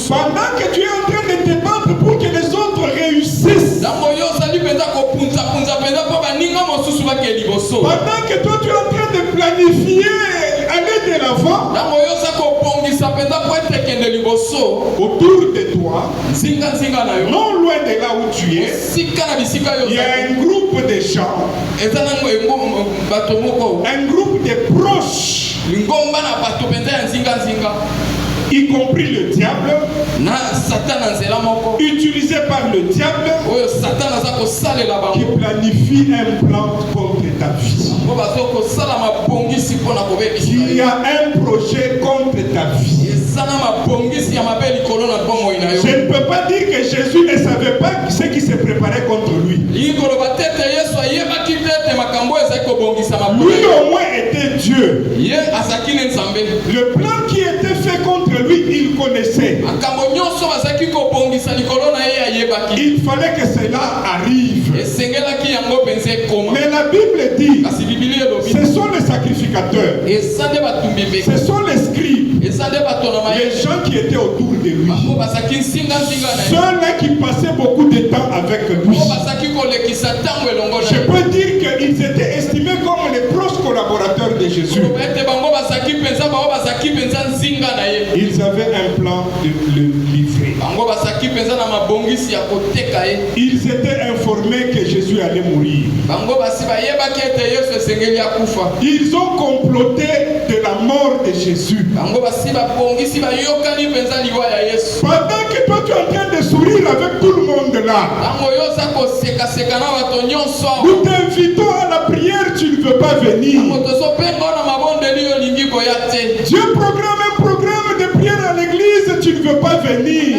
Pendant que tu es en train de te battre pour que les autres réussissent. Pendant que toi tu es en train de planifier aller de l'avant. Autour de toi, non loin de là où tu es, il y a un groupe de gens, un groupe de proches, y compris le diable, utilisé par le diable, qui planifie un plan contre ta vie. Il y a un projet contre ta vie. Je ne peux pas dire que Jésus ne savait pas ce qui se préparait contre lui. Lui au moins était Dieu. Le plan qui était fait contre lui, il connaissait. Il fallait que cela arrive. Mais la Bible dit, ce sont les sacrificateurs, ce sont les scribes, les gens qui étaient autour de lui, ceux-là qui passaient beaucoup de temps avec lui. Je peux dire qu'ils étaient estimés comme les proches collaborateurs de Jésus. Ils avaient un plan de le livrer. Ils étaient informés que Jésus allait mourir. Ils ont comploté de la mort de Jésus. Pendant que toi tu es en train de sourire avec tout le monde là, nous t'invitons à la prière, tu ne veux pas venir. Dieu programme un programme de prière à l'église, tu ne veux pas venir.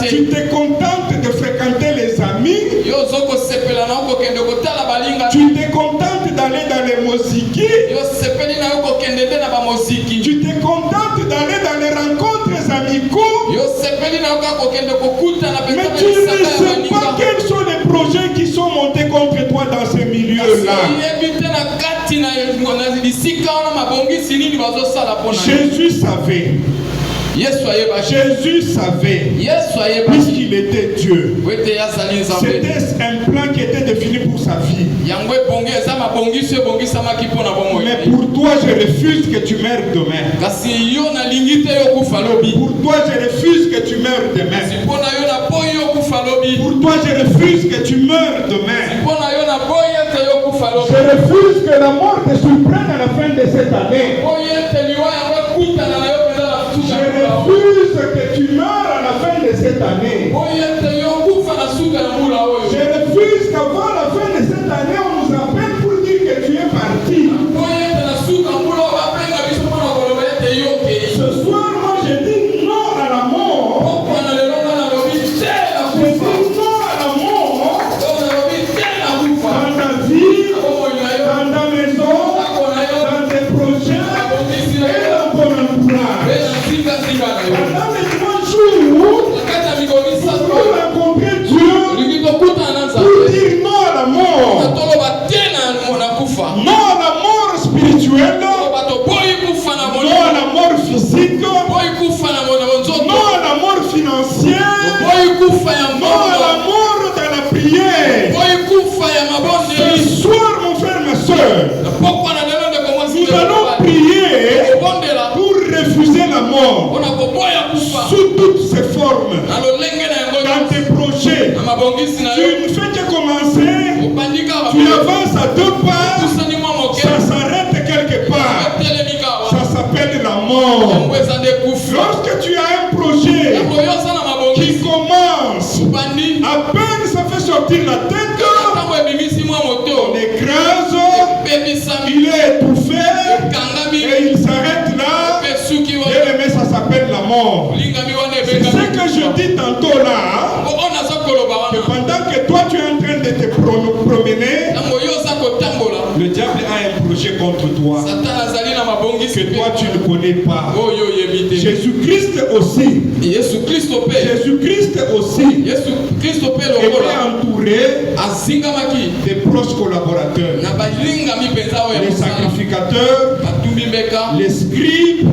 Tu te contentes de fréquenter les amis. Tu te contentes d'aller dans les mosquées. Tu te contentes d'aller dans les rencontres amicaux. Mais tu ne sais pas quels sont les projets qui sont montés contre toi dans ces milieux-là. Jésus savait. Jésus savait, puisqu'il était Dieu. C'était un plan qui était défini pour sa vie. Mais pour toi, je refuse que tu meurs demain. Pour toi, je refuse que tu meurs demain. Pour toi, je refuse que tu meurs demain. Je refuse que la mort te surprenne à la fin de cette année. Je refuse que tu meurs à la fin de cette année. Je refuse qu'avant la fin de cette année, on nous appelle pour dire que tu es parti. Ce soir, moi, je dis non à la mort. Je dis non à la mort. Dans ta vie, dans ta maison, dans tes projets et dans ton entourage. Pendant les 3 jours, pour rencontrer Dieu, pour dire non à la mort. Non à la mort spirituelle. Non à la mort physique. Non à la mort financière. Non à la mort dans la prière. Ce soir, mon frère, ma soeur, nous allons prier pour refuser la mort sous toutes ses formes. Dans tes projets, tu ne fais que commencer, tu avances à 2 pas, ça s'arrête quelque part. Ça s'appelle la mort. Lorsque tu as un projet qui commence, à peine ça fait sortir la tête, on écrase, il est étouffé et il s'arrête là. Bien-aimé, ça s'appelle la mort. C'est ce que je dis tantôt là, que pendant que toi tu es en train de te promener, le diable a un projet contre toi que toi tu ne connais pas. Jésus-Christ aussi était entouré des proches collaborateurs, les sacrificateurs, les scribes,